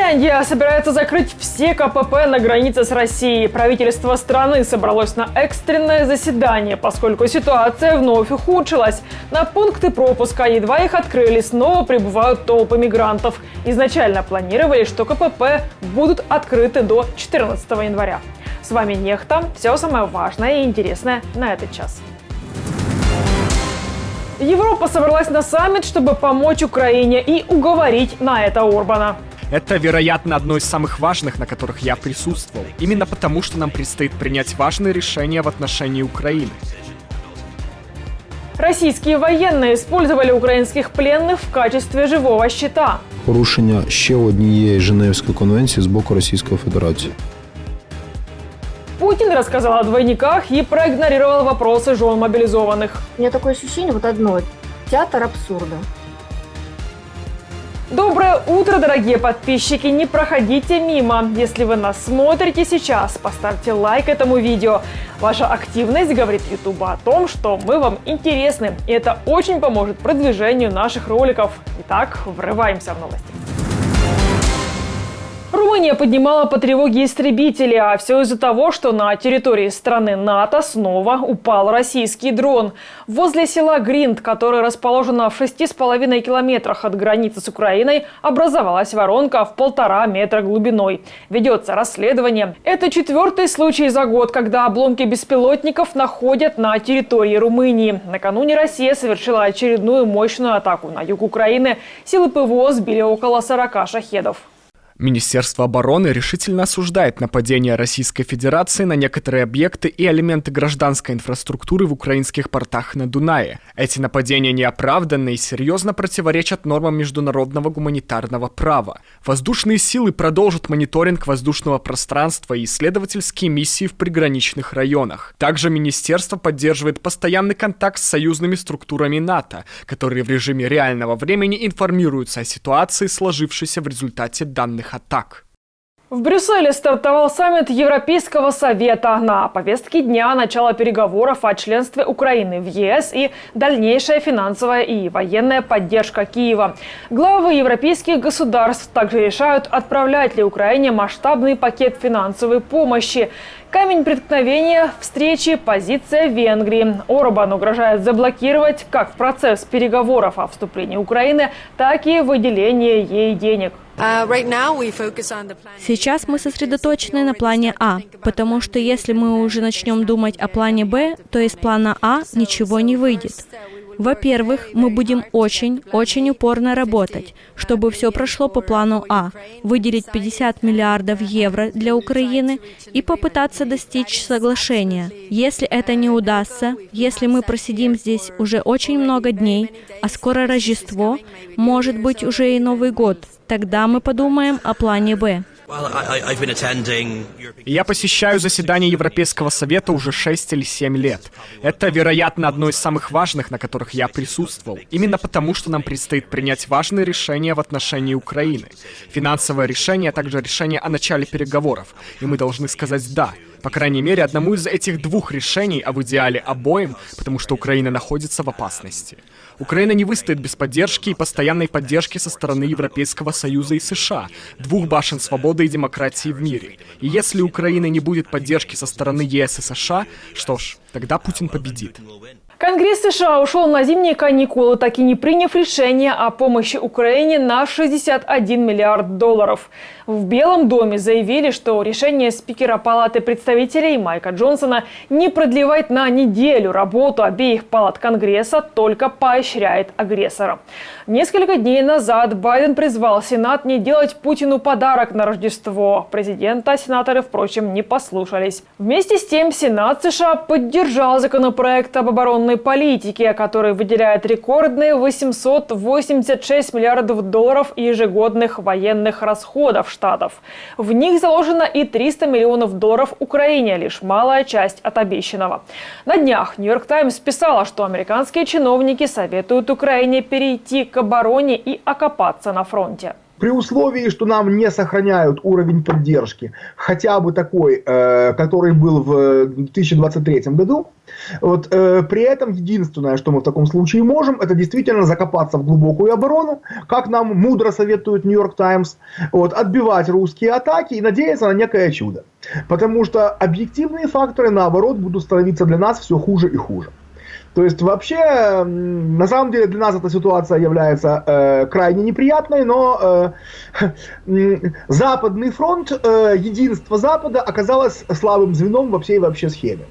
Финляндия собирается закрыть все КПП на границе с Россией. Правительство страны собралось на экстренное заседание, поскольку ситуация вновь ухудшилась. На пункты пропуска, едва их открыли, снова прибывают толпы мигрантов. Изначально планировали, что КПП будут открыты до 14 января. С вами Нехта. Все самое важное и интересное на этот час. Европа собралась на саммит, чтобы помочь Украине и уговорить на это Орбана. Это, вероятно, одно из самых важных, на которых я присутствовал. Именно потому, что нам предстоит принять важные решения в отношении Украины. Российские военные использовали украинских пленных в качестве живого щита. Порушення ще однієї Женевської конвенції з боку Російської Федерації. Путин рассказал о двойниках и проигнорировал вопросы жен мобилизованных. У меня такое ощущение, вот одно – театр абсурда. Доброе утро, дорогие подписчики! Не проходите мимо. Если вы нас смотрите сейчас, поставьте лайк этому видео. Ваша активность говорит YouTube о том, что мы вам интересны. И это очень поможет продвижению наших роликов. Итак, врываемся в новости. Румыния поднимала по тревоге истребители, а все из-за того, что на территории страны НАТО снова упал российский дрон. Возле села Гринд, которое расположено в 6,5 километрах от границы с Украиной, образовалась воронка в 1,5 метра глубиной. Ведется расследование. Это 4-й случай за год, когда обломки беспилотников находят на территории Румынии. Накануне Россия совершила очередную мощную атаку на юг Украины. Силы ПВО сбили около 40 шахедов. Министерство обороны решительно осуждает нападение Российской Федерации на некоторые объекты и элементы гражданской инфраструктуры в украинских портах на Дунае. Эти нападения неоправданны и серьезно противоречат нормам международного гуманитарного права. Воздушные силы продолжат мониторинг воздушного пространства и исследовательские миссии в приграничных районах. Также министерство поддерживает постоянный контакт с союзными структурами НАТО, которые в режиме реального времени информируются о ситуации, сложившейся в результате данных атак. В Брюсселе стартовал саммит Европейского совета. На повестке дня начало переговоров о членстве Украины в ЕС и дальнейшая финансовая и военная поддержка Киева. Главы европейских государств также решают, отправлять ли Украине масштабный пакет финансовой помощи. Камень преткновения встречи – позиция Венгрии. Орбан угрожает заблокировать как процесс переговоров о вступлении Украины, так и выделение ей денег. Сейчас мы сосредоточены на плане А, потому что если мы уже начнем думать о плане Б, то из плана А ничего не выйдет. Во-первых, мы будем очень упорно работать, чтобы все прошло по плану А, выделить 50 миллиардов евро для Украины и попытаться достичь соглашения. Если это не удастся, если мы просидим здесь уже очень много дней, а скоро Рождество, может быть уже и Новый год, тогда мы подумаем о плане Б. Я посещаю заседания Европейского совета уже 6 или 7 лет. Это, вероятно, одно из самых важных, на которых я присутствовал. Именно потому, что нам предстоит принять важные решения в отношении Украины. Финансовое решение, а также решение о начале переговоров. И мы должны сказать «да». По крайней мере, одному из этих двух решений, а в идеале обоим, потому что Украина находится в опасности. Украина не выстоит без поддержки и постоянной поддержки со стороны Европейского Союза и США, двух башен свободы и демократии в мире. И если у Украины не будет поддержки со стороны ЕС и США, что ж, тогда Путин победит. Конгресс США ушел на зимние каникулы, так и не приняв решение о помощи Украине на 61 миллиард долларов. В Белом доме заявили, что решение спикера Палаты представителей Майка Джонсона не продлевать на неделю работу обеих палат Конгресса, только поощряет агрессора. Несколько дней назад Байден призвал Сенат не делать Путину подарок на Рождество. Президента сенаторы, впрочем, не послушались. Вместе с тем, Сенат США поддержал законопроект об оборонной политике, который выделяет рекордные 886 миллиардов долларов ежегодных военных расходов штатов. В них заложено и 300 миллионов долларов Украине, лишь малая часть от обещанного. На днях Нью-Йорк Таймс писала, что американские чиновники советуют Украине перейти к обороне и окопаться на фронте. При условии, что нам не сохраняют уровень поддержки, хотя бы такой, который был в 2023 году, вот, при этом единственное, что мы в таком случае можем, это действительно закопаться в глубокую оборону, как нам мудро советует Нью-Йорк Таймс, вот, отбивать русские атаки и надеяться на некое чудо. Потому что объективные факторы, наоборот, будут становиться для нас все хуже и хуже. То есть вообще, на самом деле для нас эта ситуация является крайне неприятной, но Западный фронт, единство Запада оказалось слабым звеном во всей вообще схеме.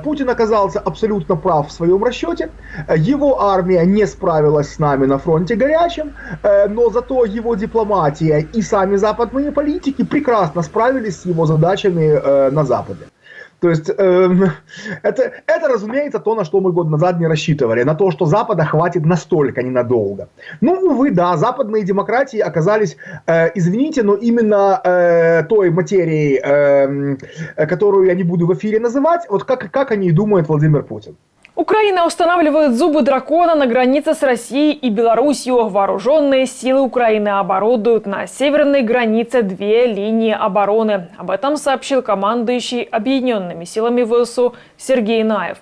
Путин оказался абсолютно прав в своем расчете, его армия не справилась с нами на фронте горячем, но зато его дипломатия и сами западные политики прекрасно справились с его задачами на Западе. То есть это, разумеется, то, на что мы год назад не рассчитывали, на то, что Запада хватит настолько ненадолго. Ну, увы, да, западные демократии оказались, извините, но именно той материей, которую я не буду в эфире называть, вот как о ней думает Владимир Путин. Украина устанавливает зубы дракона на границе с Россией и Беларусью. Вооруженные силы Украины оборудуют на северной границе 2 линии обороны. Об этом сообщил командующий объединенными силами ВСУ Сергей Наев.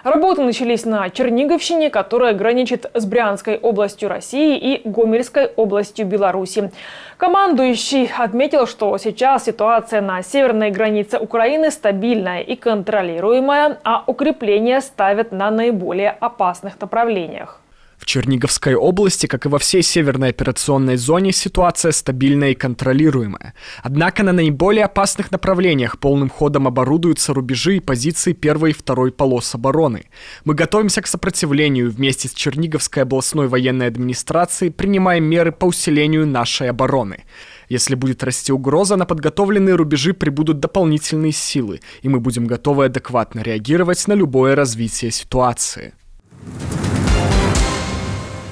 Работы начались на Черниговщине, которая граничит с Брянской областью России и Гомельской областью Беларуси. Командующий отметил, что сейчас ситуация на северной границе Украины стабильная и контролируемая, а укрепления ставят на наиболее опасных направлениях. В Черниговской области, как и во всей северной операционной зоне, ситуация стабильная и контролируемая. Однако на наиболее опасных направлениях полным ходом оборудуются рубежи и позиции первой и второй полос обороны. Мы готовимся к сопротивлению вместе с Черниговской областной военной администрацией, принимаем меры по усилению нашей обороны. Если будет расти угроза, на подготовленные рубежи прибудут дополнительные силы, и мы будем готовы адекватно реагировать на любое развитие ситуации.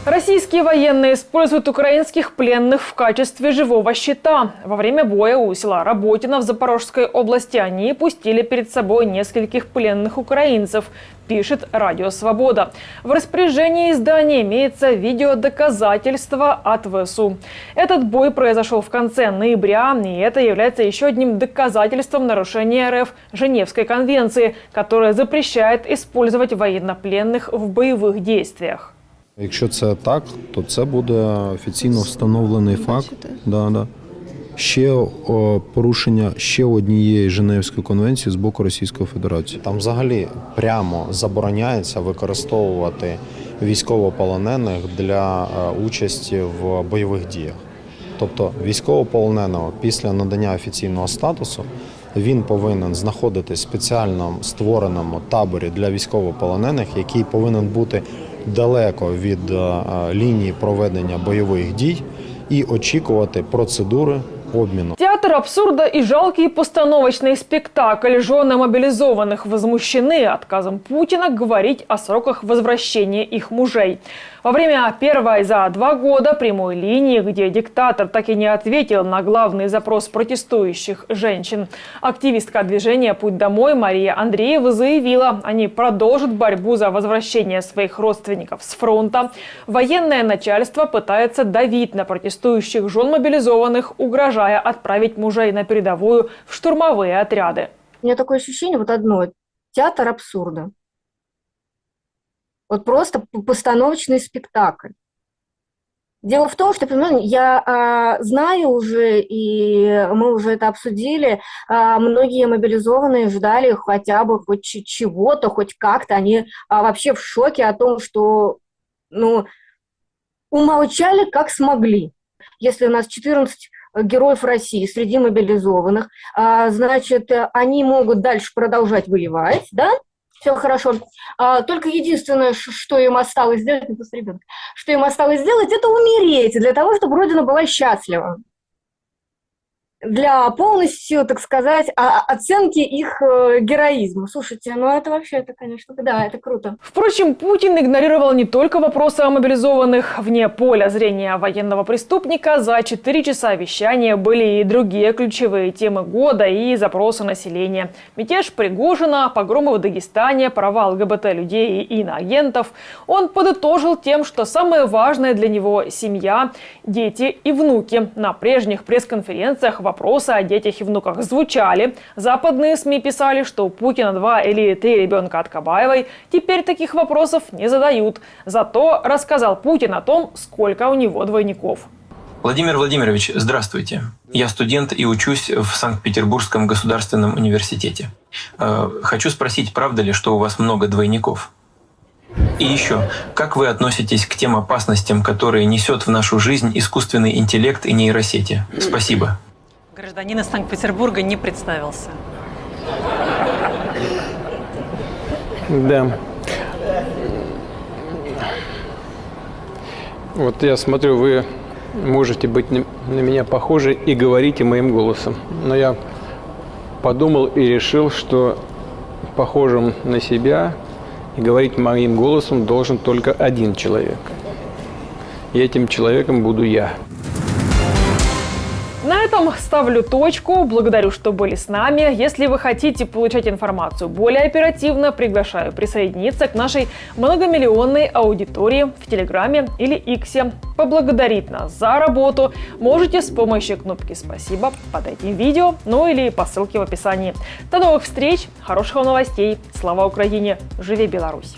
Российские военные используют украинских пленных в качестве живого щита. Во время боя у села Работино в Запорожской области они пустили перед собой нескольких пленных украинцев, пишет Радио Свобода. В распоряжении издания имеется видеодоказательство от ВСУ. Этот бой произошел в конце ноября, и это является еще одним доказательством нарушения РФ Женевской конвенции, которая запрещает использовать военнопленных в боевых действиях. Якщо це так, то це буде офіційно встановлений факт. Да. Порушення ще однієї Женевської конвенції з боку Російської Федерації. Там взагалі прямо забороняється використовувати військовополонених для участі в бойових діях. Тобто військовополоненого після надання офіційного статусу він повинен знаходитись в спеціально створеному таборі для військовополонених, який повинен бути далеко від лінії проведення бойових дій і очікувати процедури обміну. Театр абсурда и жалкий постановочный спектакль. Жены мобилизованных возмущены отказом Путина говорить о сроках возвращения их мужей. Во время первой за 2 года прямой линии, где диктатор так и не ответил на главный запрос протестующих женщин, активистка движения «Путь домой» Мария Андреева заявила, они продолжат борьбу за возвращение своих родственников с фронта. Военное начальство пытается давить на протестующих жен мобилизованных, угрожая отправить мужей на передовую в штурмовые отряды. У меня такое ощущение, вот одно, театр абсурда. Вот просто постановочный спектакль. Дело в том, что, понимаете, я знаю уже, и мы уже это обсудили, многие мобилизованные ждали хотя бы хоть чего-то, хоть как-то. Они вообще в шоке о том, что умолчали как смогли. Если у нас 14 героев России среди мобилизованных, значит, они могут дальше продолжать воевать, да? Все хорошо. Только единственное, что им осталось сделать, что им осталось сделать, это умереть для того, чтобы Родина была счастлива. для полностью, так сказать, оценки их героизма. Слушайте, ну это вообще, это, конечно, да, это круто. Впрочем, Путин игнорировал не только вопросы о мобилизованных. Вне поля зрения военного преступника за 4 часа вещания были и другие ключевые темы года и запросы населения. Мятеж Пригожина, погромы в Дагестане, права ЛГБТ-людей и иноагентов. Он подытожил тем, что самое важное для него – семья, дети и внуки. На прежних пресс-конференциях вопросы о детях и внуках звучали. Западные СМИ писали, что у Путина 2 или 3 ребенка от Кабаевой. Теперь таких вопросов не задают. Зато рассказал Путин о том, сколько у него двойников. Владимир Владимирович, здравствуйте. Я студент и учусь в Санкт-Петербургском государственном университете. Хочу спросить, правда ли, что у вас много двойников? И еще, как вы относитесь к тем опасностям, которые несет в нашу жизнь искусственный интеллект и нейросети? Спасибо. Гражданин из Санкт-Петербурга не представился. Да. Вот я смотрю, вы можете быть на меня похожи и говорите моим голосом. Но я подумал и решил, что похожим на себя и говорить моим голосом должен только один человек. И этим человеком буду я. На этом ставлю точку. Благодарю, что были с нами. Если вы хотите получать информацию более оперативно, приглашаю присоединиться к нашей многомиллионной аудитории в Телеграме или Иксе. Поблагодарить нас за работу можете с помощью кнопки «Спасибо» под этим видео, ну или по ссылке в описании. До новых встреч, хороших вам новостей. Слава Украине! Живи Беларусь!